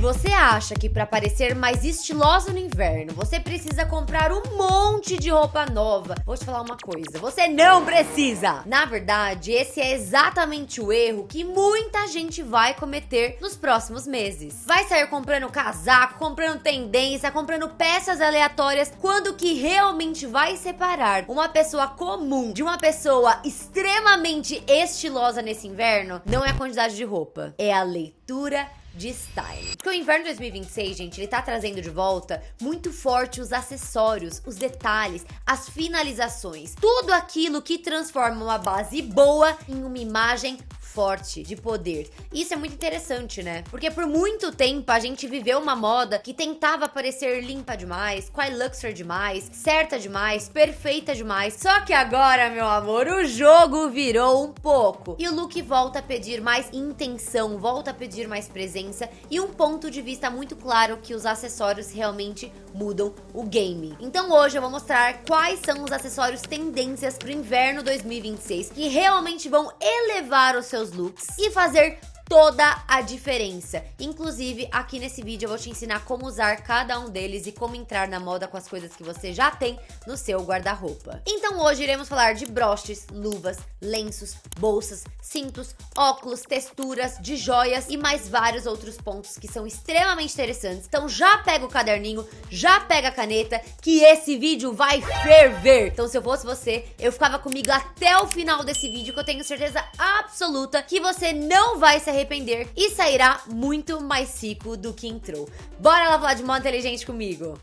você acha que para parecer mais estilosa no inverno, você precisa comprar um monte de roupa nova, vou te falar uma coisa, você não precisa! Na verdade, esse é exatamente o erro que muita gente vai cometer nos próximos meses. Vai sair comprando casaco, comprando tendência, comprando peças aleatórias, quando que realmente vai separar uma pessoa comum de uma pessoa extremamente estilosa nesse inverno, não é a quantidade de roupa, é a leitura de style. Porque o inverno 2026, gente, ele tá trazendo de volta muito forte os acessórios, os detalhes, as finalizações, tudo aquilo que transforma uma base boa em uma imagem forte, de poder. Isso é muito interessante, né? Porque por muito tempo a gente viveu uma moda que tentava parecer limpa demais, quite luxury demais, certa demais, perfeita demais. Só que agora, meu amor, o jogo virou um pouco. E o look volta a pedir mais intenção, volta a pedir mais presença e um ponto de vista muito claro que os acessórios realmente mudam o game. Então hoje eu vou mostrar quais são os acessórios tendências pro inverno 2026 que realmente vão elevar os seus looks e fazer toda a diferença. Inclusive, aqui nesse vídeo eu vou te ensinar como usar cada um deles e como entrar na moda com as coisas que você já tem no seu guarda-roupa. Então hoje iremos falar de broches, luvas, lenços, bolsas, cintos, óculos, texturas, de joias e mais vários outros pontos que são extremamente interessantes. Então já pega o caderninho, já pega a caneta, que esse vídeo vai ferver. Então se eu fosse você, eu ficava comigo até o final desse vídeo, que eu tenho certeza absoluta que você não vai se arrepender e sairá muito mais rico do que entrou. Bora lá falar de moda inteligente comigo!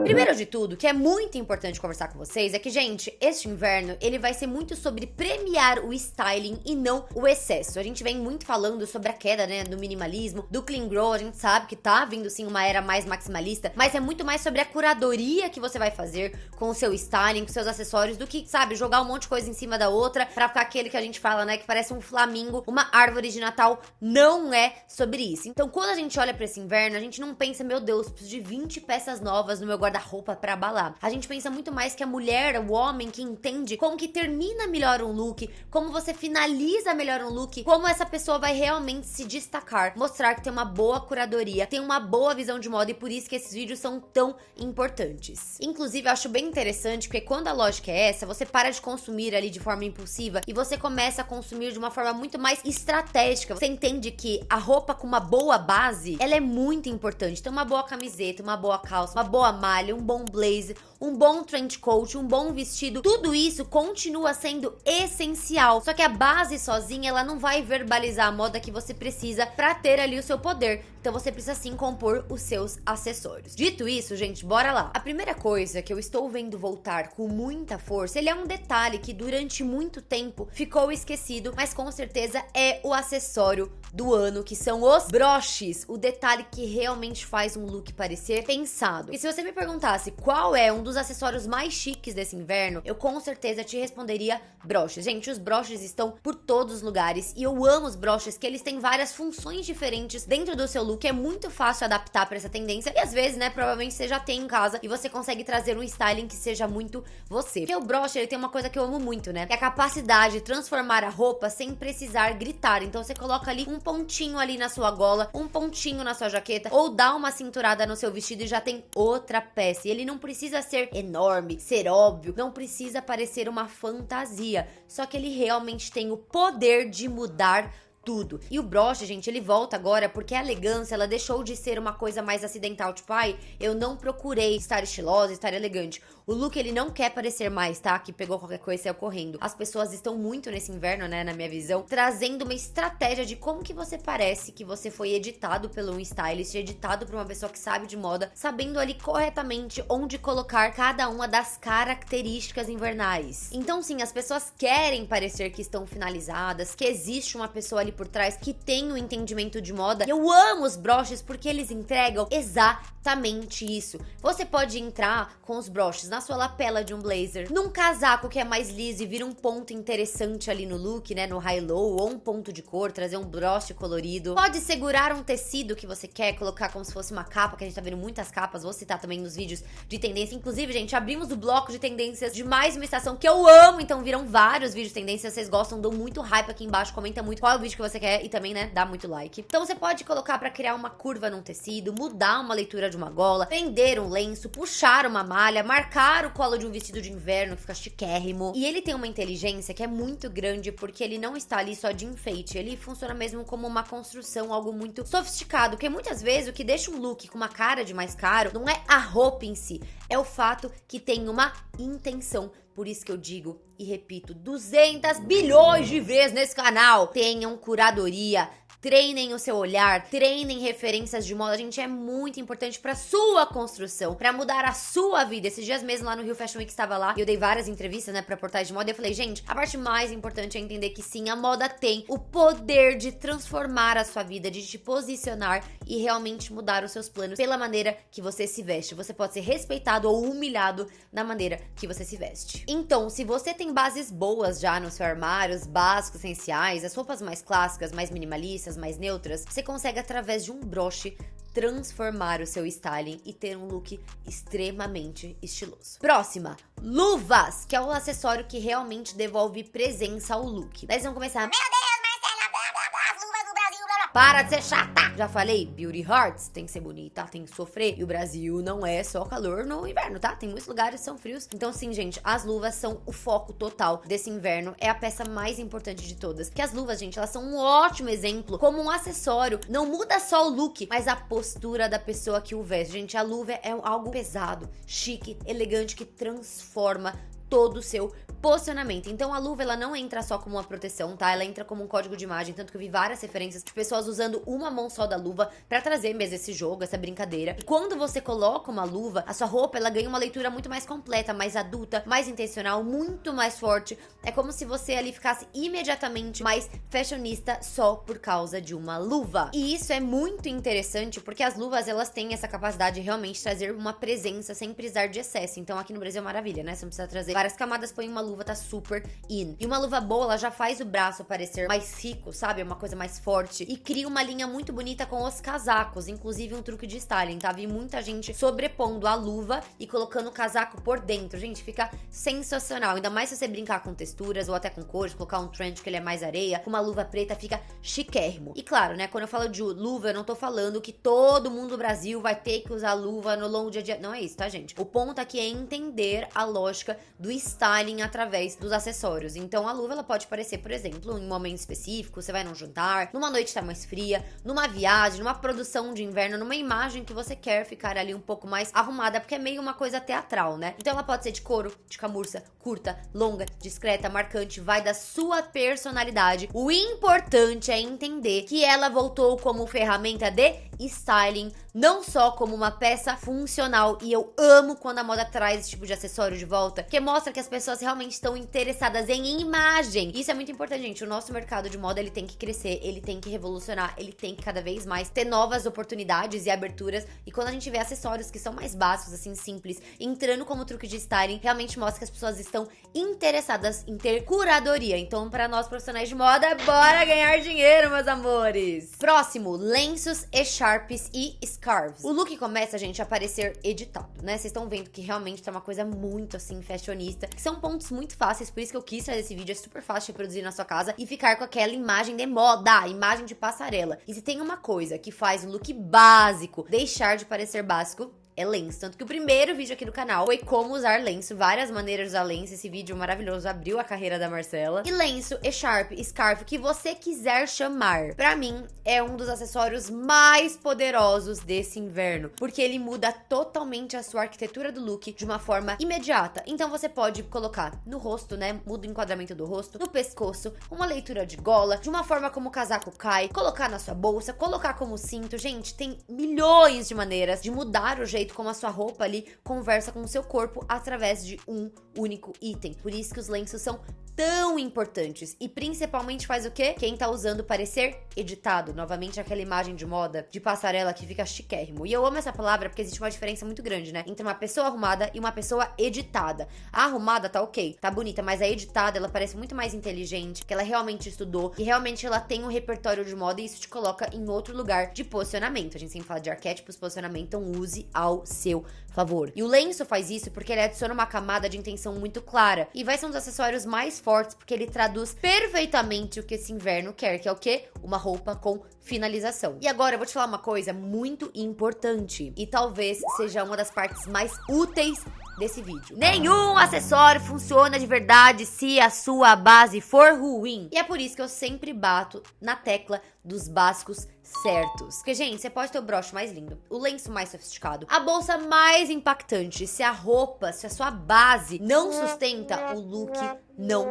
Primeiro de tudo, que é muito importante conversar com vocês, é que, gente, este inverno, ele vai ser muito sobre premiar o styling e não o excesso. A gente vem muito falando sobre a queda, né, do minimalismo, do clean grow, a gente sabe que tá vindo, sim, uma era mais maximalista, mas é muito mais sobre a curadoria que você vai fazer com o seu styling, com seus acessórios, do que, sabe, jogar um monte de coisa em cima da outra pra ficar aquele que a gente fala, né, que parece um flamingo, uma árvore de Natal. Não é sobre isso. Então, quando a gente olha pra esse inverno, a gente não pensa, meu Deus, preciso de 20 peças novas no meu guarda-roupa pra abalar. A gente pensa muito mais que a mulher, o homem que entende como que termina melhor um look, como você finaliza melhor um look, como essa pessoa vai realmente se destacar, mostrar que tem uma boa curadoria, tem uma boa visão de moda, e por isso que esses vídeos são tão importantes. Inclusive, eu acho bem interessante, porque quando a lógica é essa, você para de consumir ali de forma impulsiva e você começa a consumir de uma forma muito mais estratégica. Você entende que a roupa com uma boa base, ela é muito importante. Então, uma boa camiseta, uma boa calça, uma boa malha, um bom blazer, um bom trench coat, um bom vestido, tudo isso continua sendo essencial. Só que a base sozinha, ela não vai verbalizar a moda que você precisa pra ter ali o seu poder. Então você precisa sim compor os seus acessórios. Dito isso, gente, bora lá. A primeira coisa que eu estou vendo voltar com muita força, ele é um detalhe que durante muito tempo ficou esquecido, mas com certeza é o acessório do ano, que são os broches. O detalhe que realmente faz um look parecer pensado. E se você me perguntasse qual é um dos acessórios mais chiques desse inverno, eu com certeza te responderia broches. Gente, os broches estão por todos os lugares e eu amo os broches, que eles têm várias funções diferentes dentro do seu look. É muito fácil adaptar para essa tendência e às vezes, né, provavelmente você já tem em casa e você consegue trazer um styling que seja muito você. Porque o broche, ele tem uma coisa que eu amo muito, né, que é a capacidade de transformar a roupa sem precisar gritar. Então você coloca ali um pontinho ali na sua gola, um pontinho na sua jaqueta, ou dá uma cinturada no seu vestido e já tem outra peça. E ele não precisa ser enorme, ser óbvio, não precisa parecer uma fantasia, só que ele realmente tem o poder de mudar tudo. E o broche, gente, ele volta agora porque a elegância, ela deixou de ser uma coisa mais acidental, tipo, ai, eu não procurei estar estilosa, estar elegante. O look, ele não quer parecer mais, tá? Que pegou qualquer coisa e saiu correndo. As pessoas estão muito nesse inverno, né, na minha visão, trazendo uma estratégia de como que você parece que você foi editado pelo um stylist, editado por uma pessoa que sabe de moda, sabendo ali corretamente onde colocar cada uma das características invernais. Então, sim, as pessoas querem parecer que estão finalizadas, que existe uma pessoa ali por trás que tem um entendimento de moda. Eu amo os broches porque eles entregam exatamente justamente isso. Você pode entrar com os broches na sua lapela de um blazer, num casaco que é mais liso e vira um ponto interessante ali no look, né, no high-low, ou um ponto de cor, trazer um broche colorido. Pode segurar um tecido que você quer, colocar como se fosse uma capa, que a gente tá vendo muitas capas, vou citar também nos vídeos de tendência. Inclusive, gente, abrimos o bloco de tendências de mais uma estação que eu amo, então viram vários vídeos de tendência. Se vocês gostam, dão muito hype aqui embaixo, comenta muito qual é o vídeo que você quer e também, né, dá muito like. Então você pode colocar pra criar uma curva num tecido, mudar uma leitura de uma gola, prender um lenço, puxar uma malha, marcar o colo de um vestido de inverno que fica chiquérrimo. E ele tem uma inteligência que é muito grande porque ele não está ali só de enfeite, ele funciona mesmo como uma construção, algo muito sofisticado, porque muitas vezes o que deixa um look com uma cara de mais caro não é a roupa em si, é o fato que tem uma intenção. Por isso que eu digo e repito 200 bilhões de vezes nesse canal, tenham curadoria, treinem o seu olhar, treinem referências de moda. Gente, é muito importante pra sua construção, pra mudar a sua vida. Esses dias mesmo lá no Rio Fashion Week estava lá e eu dei várias entrevistas, né, pra portais de moda e eu falei, gente, a parte mais importante é entender que sim, a moda tem o poder de transformar a sua vida, de te posicionar e realmente mudar os seus planos pela maneira que você se veste. Você pode ser respeitado ou humilhado na maneira que você se veste. Então, se você tem bases boas já no seu armário, os básicos essenciais, as roupas mais clássicas, mais minimalistas, mais neutras, você consegue através de um broche transformar o seu styling e ter um look extremamente estiloso. Próxima, luvas, que é o acessório que realmente devolve presença ao look. Daí vocês vão começar, meu Deus, Marcela, blá, blá, blá, as luvas do Brasil, blá, blá. Para de ser chata! Já falei, beauty hearts, tem que ser bonita, tem que sofrer. E o Brasil não é só calor no inverno, tá? Tem muitos lugares que são frios. Então sim, gente, as luvas são o foco total desse inverno. É a peça mais importante de todas. Que as luvas, gente, elas são um ótimo exemplo. Como um acessório, não muda só o look, mas a postura da pessoa que o veste. Gente, a luva é algo pesado, chique, elegante, que transforma todo o seu posicionamento. Então a luva, ela não entra só como uma proteção, tá? Ela entra como um código de imagem, tanto que eu vi várias referências de pessoas usando uma mão só da luva pra trazer mesmo esse jogo, essa brincadeira. E quando você coloca uma luva, a sua roupa, ela ganha uma leitura muito mais completa, mais adulta, mais intencional, muito mais forte. É como se você ali ficasse imediatamente mais fashionista só por causa de uma luva. E isso é muito interessante porque as luvas, elas têm essa capacidade de realmente trazer uma presença sem precisar de excesso. Então aqui no Brasil é maravilha, né? Você não precisa trazer várias camadas, põe uma luva, tá super in. E uma luva boa, ela já faz o braço parecer mais rico, sabe? Uma coisa mais forte. E cria uma linha muito bonita com os casacos. Inclusive um truque de styling, tá? Vi muita gente sobrepondo a luva e colocando o casaco por dentro. Gente, fica sensacional. Ainda mais se você brincar com texturas ou até com cores, colocar um trench que ele é mais areia. Com uma luva preta fica chiquérrimo. E claro, né? Quando eu falo de luva, eu não tô falando que todo mundo do Brasil vai ter que usar luva no longo dia a dia. Não é isso, tá, gente? O ponto aqui é entender a lógica do styling através dos acessórios. Então a luva, ela pode parecer, por exemplo, em um momento específico, você vai num jantar, numa noite que tá mais fria, numa viagem, numa produção de inverno, numa imagem que você quer ficar ali um pouco mais arrumada, porque é meio uma coisa teatral, né? Então ela pode ser de couro, de camurça, curta, longa, discreta, marcante, vai da sua personalidade. O importante é entender que ela voltou como ferramenta de styling, não só como uma peça funcional. E eu amo quando a moda traz esse tipo de acessório de volta, que mostra que as pessoas realmente estão interessadas em imagem. Isso é muito importante, gente. O nosso mercado de moda, ele tem que crescer, ele tem que revolucionar, ele tem que cada vez mais ter novas oportunidades e aberturas. E quando a gente vê acessórios que são mais básicos, assim, simples, entrando como truque de styling, realmente mostra que as pessoas estão interessadas em ter curadoria. Então, para nós profissionais de moda, bora ganhar dinheiro, meus amores! Próximo, lenços, echarpes e scarves. O look começa, gente, a parecer editado, né? Vocês estão vendo que realmente tá uma coisa muito, assim, fashionista, que são pontos muito fáceis, por isso que eu quis trazer esse vídeo. É super fácil de reproduzir na sua casa e ficar com aquela imagem de moda, imagem de passarela. E se tem uma coisa que faz um look básico deixar de parecer básico, é lenço. Tanto que o primeiro vídeo aqui do canal foi como usar lenço, várias maneiras de usar lenço. Esse vídeo maravilhoso abriu a carreira da Marcela. E lenço, echarpe, scarf, o que você quiser chamar, pra mim é um dos acessórios mais poderosos desse inverno, porque ele muda totalmente a sua arquitetura do look de uma forma imediata. Então você pode colocar no rosto, né, muda o enquadramento do rosto, no pescoço, uma leitura de gola, de uma forma como o casaco cai, colocar na sua bolsa, colocar como cinto. Gente, tem milhões de maneiras de mudar o jeito como a sua roupa ali conversa com o seu corpo através de um único item. Por isso que os lenços são tão importantes. E principalmente faz o quê? Quem tá usando parecer editado. Novamente aquela imagem de moda, de passarela que fica chiquérrimo. E eu amo essa palavra porque existe uma diferença muito grande, né? Entre uma pessoa arrumada e uma pessoa editada. A arrumada tá ok, tá bonita, mas a editada, ela parece muito mais inteligente, que ela realmente estudou e realmente ela tem um repertório de moda e isso te coloca em outro lugar de posicionamento. A gente sempre fala de arquétipos, posicionamento, então use ao seu favor. E o lenço faz isso porque ele adiciona uma camada de intenção muito clara e vai ser um dos acessórios mais fortes porque ele traduz perfeitamente o que esse inverno quer, que é o quê? Uma roupa com finalização. E agora eu vou te falar uma coisa muito importante e talvez seja uma das partes mais úteis desse vídeo. Nenhum acessório funciona de verdade se a sua base for ruim. E é por isso que eu sempre bato na tecla dos básicos certos. Porque, gente, você pode ter o broche mais lindo, o lenço mais sofisticado, a bolsa mais impactante. Se a roupa, se a sua base não sustenta, o look não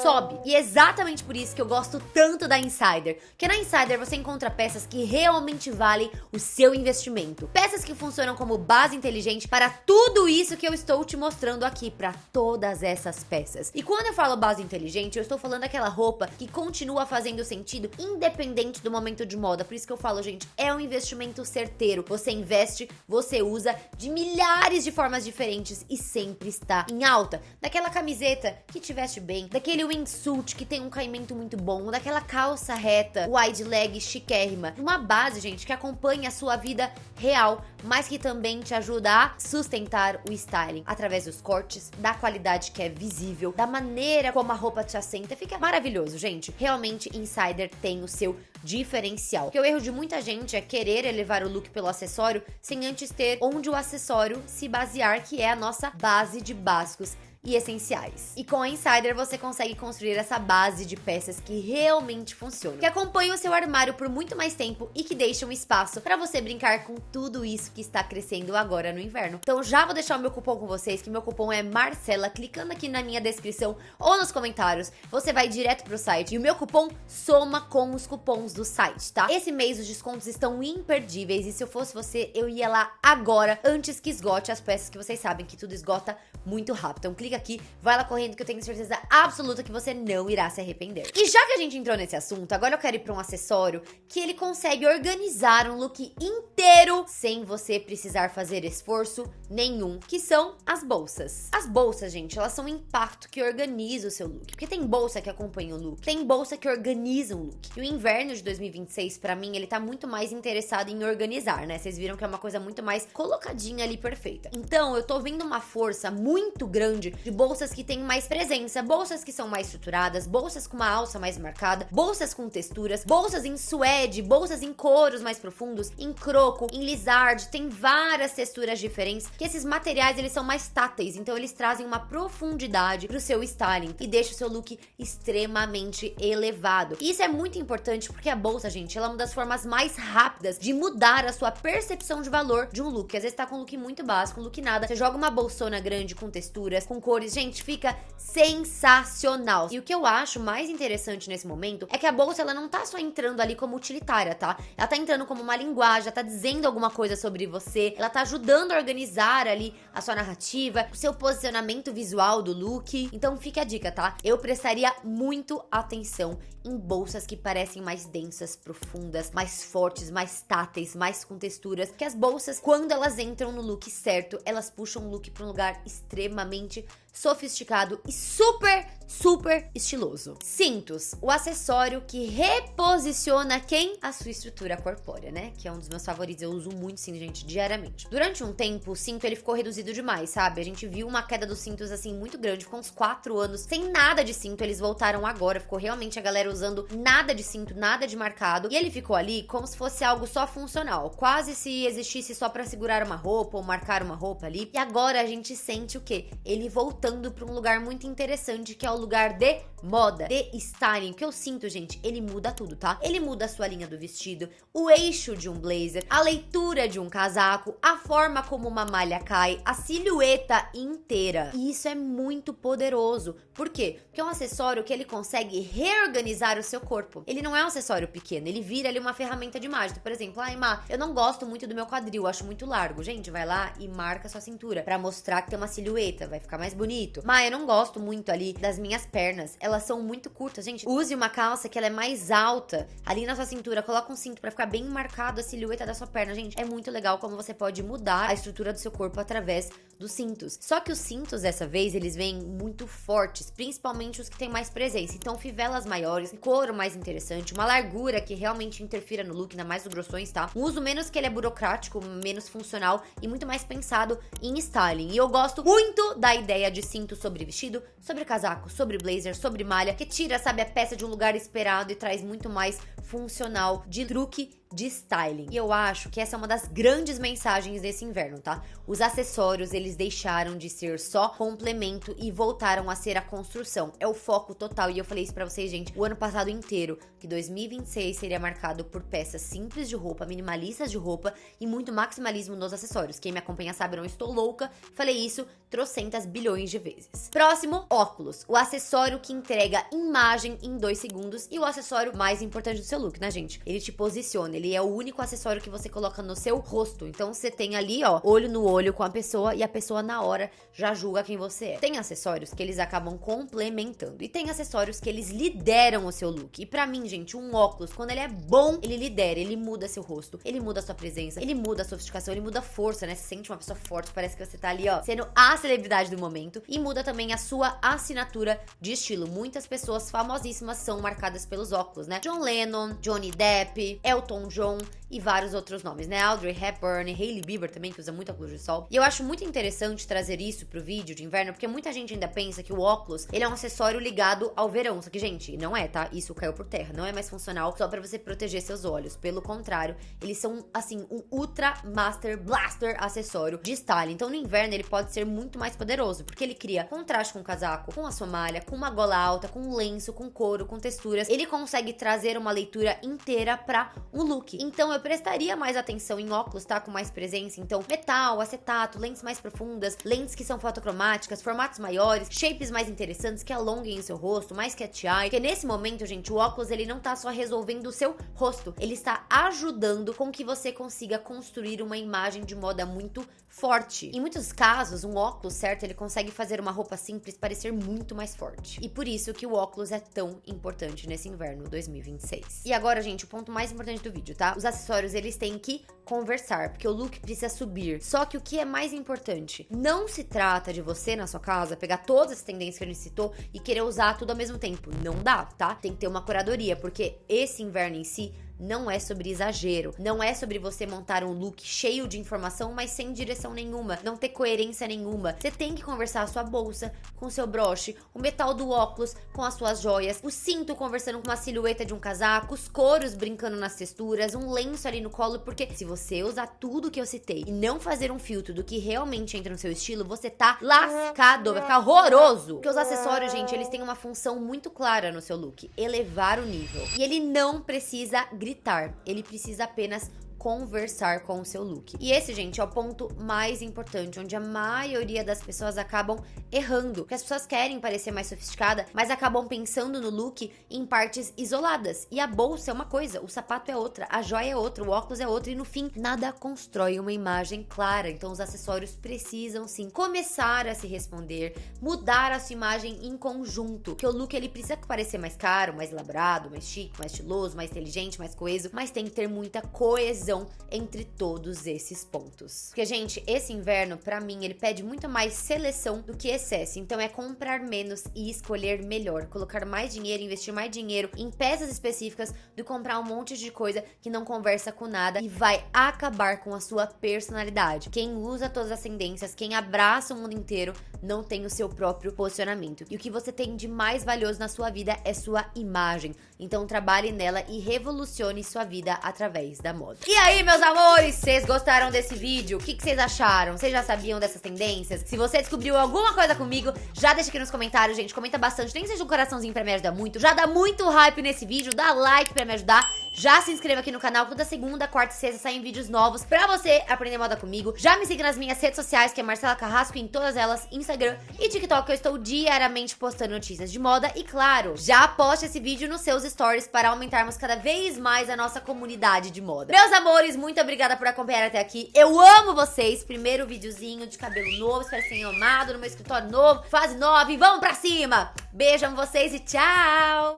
sobe. E é exatamente por isso que eu gosto tanto da Insider. Porque na Insider você encontra peças que realmente valem o seu investimento. Peças que funcionam como base inteligente para tudo isso que eu estou te mostrando aqui, para todas essas peças. E quando eu falo base inteligente, eu estou falando daquela roupa que continua fazendo sentido independente do momento de moda. Por isso que eu falo, gente, é um investimento certeiro. Você investe, você usa de milhares de formas diferentes e sempre está em alta. Daquela camiseta que te veste bem, daquele wingsuit que tem um caimento muito bom, daquela calça reta, wide leg chiquérrima. Uma base, gente, que acompanha a sua vida real, mas que também te ajuda a sustentar o styling através dos cortes, da qualidade que é visível, da maneira como a roupa te assenta. Fica maravilhoso, gente. Realmente, Insider tem o seu diferencial. Porque o erro de muita gente é querer elevar o look pelo acessório sem antes ter onde o acessório se basear, que é a nossa base de básicos e essenciais. E com a Insider você consegue construir essa base de peças que realmente funcionam, que acompanham o seu armário por muito mais tempo e que deixam espaço para você brincar com tudo isso que está crescendo agora no inverno. Então já vou deixar o meu cupom com vocês, que meu cupom é Marcela. Clicando aqui na minha descrição ou nos comentários, você vai direto pro site e o meu cupom soma com os cupons do site, tá? Esse mês os descontos estão imperdíveis e se eu fosse você, eu ia lá agora, antes que esgote as peças, que vocês sabem que tudo esgota muito rápido. Então clica aqui, vai lá correndo que eu tenho certeza absoluta que você não irá se arrepender. E já que a gente entrou nesse assunto, agora eu quero ir pra um acessório que ele consegue organizar um look inteiro sem você precisar fazer esforço nenhum, que são as bolsas. As bolsas, gente, elas são um impacto que organiza o seu look, porque tem bolsa que acompanha o look, tem bolsa que organiza um look. E o inverno de 2026, pra mim, ele tá muito mais interessado em organizar, né? Vocês viram que é uma coisa muito mais colocadinha ali, perfeita. Então, eu tô vendo uma força muito grande de bolsas que têm mais presença, bolsas que são mais estruturadas, bolsas com uma alça mais marcada, bolsas com texturas, bolsas em suede, bolsas em couros mais profundos, em croco, em lizard, tem várias texturas diferentes, que esses materiais eles são mais táteis, então eles trazem uma profundidade pro seu styling e deixam o seu look extremamente elevado. E isso é muito importante porque a bolsa, gente, ela é uma das formas mais rápidas de mudar a sua percepção de valor de um look. Às vezes tá com um look muito básico, um look nada, você joga uma bolsona grande com texturas, com cores, gente, fica sensacional. E o que eu acho mais interessante nesse momento é que a bolsa, ela não tá só entrando ali como utilitária, tá? Ela tá entrando como uma linguagem, ela tá dizendo alguma coisa sobre você, ela tá ajudando a organizar ali a sua narrativa, o seu posicionamento visual do look. Então fica a dica, tá? Eu prestaria muito atenção em bolsas que parecem mais densas, profundas, mais fortes, mais táteis, mais com texturas, que as bolsas, quando elas entram no look certo, elas puxam o look pra um lugar extremamente sofisticado e super estiloso. Cintos, o acessório que reposiciona quem? A sua estrutura corpórea, né? Que é um dos meus favoritos, eu uso muito cinto, gente, diariamente. Durante um tempo, o cinto ele ficou reduzido demais, sabe? A gente viu uma queda dos cintos, assim, muito grande, ficou uns 4 anos sem nada de cinto, eles voltaram agora, ficou realmente a galera usando nada de cinto, nada de marcado, e ele ficou ali como se fosse algo só funcional, quase se existisse só pra segurar uma roupa ou marcar uma roupa ali, e agora a gente sente o quê? Ele voltando pra um lugar muito interessante, que é o lugar de moda, de styling, que eu sinto, gente, ele muda tudo, tá? Ele muda a sua linha do vestido, o eixo de um blazer, a leitura de um casaco, a forma como uma malha cai, a silhueta inteira. E isso é muito poderoso. Por quê? Porque é um acessório que ele consegue reorganizar o seu corpo. Ele não é um acessório pequeno, ele vira ali uma ferramenta de mágica. Por exemplo, ai, Má, eu não gosto muito do meu quadril, acho muito largo. Gente, vai lá e marca sua cintura pra mostrar que tem uma silhueta, vai ficar mais bonito. bonito. Mas eu não gosto muito ali das minhas pernas. Elas são muito curtas, gente. Use uma calça que ela é mais alta ali na sua cintura. Coloca um cinto pra ficar bem marcado a silhueta da sua perna, gente. É muito legal como você pode mudar a estrutura do seu corpo através dos cintos. Só que os cintos, dessa vez, eles vêm muito fortes, principalmente os que têm mais presença. Então, fivelas maiores, couro mais interessante, uma largura que realmente interfira no look, ainda mais os grossões, tá? Um uso menos que ele é burocrático, menos funcional e muito mais pensado em styling. E eu gosto muito da ideia de cinto sobre vestido, sobre casaco, sobre blazer, sobre malha, que tira, sabe, a peça de um lugar esperado e traz muito mais funcional de truque de styling. E eu acho que essa é uma das grandes mensagens desse inverno, tá? Os acessórios, eles deixaram de ser só complemento e voltaram a ser a construção. É o foco total. E eu falei isso pra vocês, gente, o ano passado inteiro, que 2026 seria marcado por peças simples de roupa, minimalistas de roupa e muito maximalismo nos acessórios. Quem me acompanha sabe, eu não estou louca. Falei isso trocentas bilhões de vezes. Próximo, óculos. O acessório que entrega imagem em 2 segundos e o acessório mais importante do seu look, né, gente? Ele te posiciona, ele é o único acessório que você coloca no seu rosto. Então você tem ali, ó, olho no olho com a pessoa e a pessoa na hora já julga quem você é. Tem acessórios que eles acabam complementando e tem acessórios que eles lideram o seu look. E pra mim, gente, um óculos, quando ele é bom, ele lidera, ele muda seu rosto, ele muda a sua presença, ele muda a sofisticação, ele muda a força, né? Você sente uma pessoa forte, parece que você tá ali, ó, sendo a celebridade do momento e muda também a sua assinatura de estilo. Muitas pessoas famosíssimas são marcadas pelos óculos, né? John Lennon, Johnny Depp, Elton John e vários outros nomes, né? Audrey Hepburn, Hailey Bieber também, que usa muito óculos de sol. E eu acho muito interessante trazer isso pro vídeo de inverno, porque muita gente ainda pensa que o óculos, ele é um acessório ligado ao verão. Só que, gente, não é, tá? Isso caiu por terra. Não é mais funcional só pra você proteger seus olhos. Pelo contrário, eles são, assim, um ultra master blaster acessório de styling. Então, no inverno, ele pode ser muito mais poderoso, porque ele cria contraste com o casaco, com a sua malha, com uma gola alta, com um lenço, com couro, com texturas. Ele consegue trazer uma leitura inteira pra um look. Então, eu prestaria mais atenção em óculos, tá? Com mais presença. Então, metal, acetato, lentes mais profundas, lentes que são fotocromáticas, formatos maiores, shapes mais interessantes que alonguem o seu rosto, mais cat eye. Porque nesse momento, gente, o óculos, ele não tá só resolvendo o seu rosto, ele está ajudando com que você consiga construir uma imagem de moda muito forte. Em muitos casos, um óculos, certo, ele consegue fazer uma roupa simples parecer muito mais forte. E por isso que o óculos é tão importante nesse inverno 2026. E agora, gente, o ponto mais importante do vídeo, tá? Os acessórios, eles têm que conversar, porque o look precisa subir. Só que o que é mais importante, não se trata de você na sua casa pegar todas as tendências que a gente citou e querer usar tudo ao mesmo tempo. Não dá, tá? Tem que ter uma curadoria, porque esse inverno em si não é sobre exagero, não é sobre você montar um look cheio de informação, mas sem direção nenhuma, não ter coerência nenhuma. Você tem que conversar a sua bolsa com o seu broche, o metal do óculos com as suas joias, o cinto conversando com uma silhueta de um casaco, os couros brincando nas texturas, um lenço ali no colo, porque se você usar tudo que eu citei e não fazer um filtro do que realmente entra no seu estilo, você tá lascado, vai ficar horroroso. Porque os acessórios, gente, eles têm uma função muito clara no seu look, elevar o nível. E ele não precisa gritar, ele precisa apenas conversar com o seu look. E esse, gente, é o ponto mais importante, onde a maioria das pessoas acabam errando. Porque as pessoas querem parecer mais sofisticada, mas acabam pensando no look em partes isoladas. E a bolsa é uma coisa, o sapato é outra, a joia é outra, o óculos é outra, e no fim, nada constrói uma imagem clara. Então os acessórios precisam, sim, começar a se responder, mudar a sua imagem em conjunto. Porque o look, ele precisa parecer mais caro, mais elaborado, mais chique, mais estiloso, mais inteligente, mais coeso, mas tem que ter muita coesão entre todos esses pontos. Porque, gente, esse inverno, pra mim, ele pede muito mais seleção do que excesso. Então é comprar menos e escolher melhor. Colocar mais dinheiro, investir mais dinheiro em peças específicas do que comprar um monte de coisa que não conversa com nada e vai acabar com a sua personalidade. Quem usa todas as tendências, quem abraça o mundo inteiro, não tem o seu próprio posicionamento. E o que você tem de mais valioso na sua vida é sua imagem. Então trabalhe nela e revolucione sua vida através da moda. E aí, meus amores, vocês gostaram desse vídeo? O que vocês acharam? Vocês já sabiam dessas tendências? Se você descobriu alguma coisa comigo, já deixa aqui nos comentários, gente. Comenta bastante, nem que seja um coraçãozinho pra me ajudar muito. Já dá muito hype nesse vídeo, dá like pra me ajudar. Já se inscreva aqui no canal, toda segunda, quarta e sexta saem vídeos novos pra você aprender moda comigo. Já me siga nas minhas redes sociais, que é Marcela Carrasco, em todas elas, Instagram e TikTok, eu estou diariamente postando notícias de moda. E claro, já poste esse vídeo nos seus stories para aumentarmos cada vez mais a nossa comunidade de moda. Meus amores, muito obrigada por acompanhar até aqui. Eu amo vocês. Primeiro videozinho de cabelo novo, espero que tenham amado, no meu escritório novo, fase 9, vamos pra cima! Beijo, amo vocês e tchau!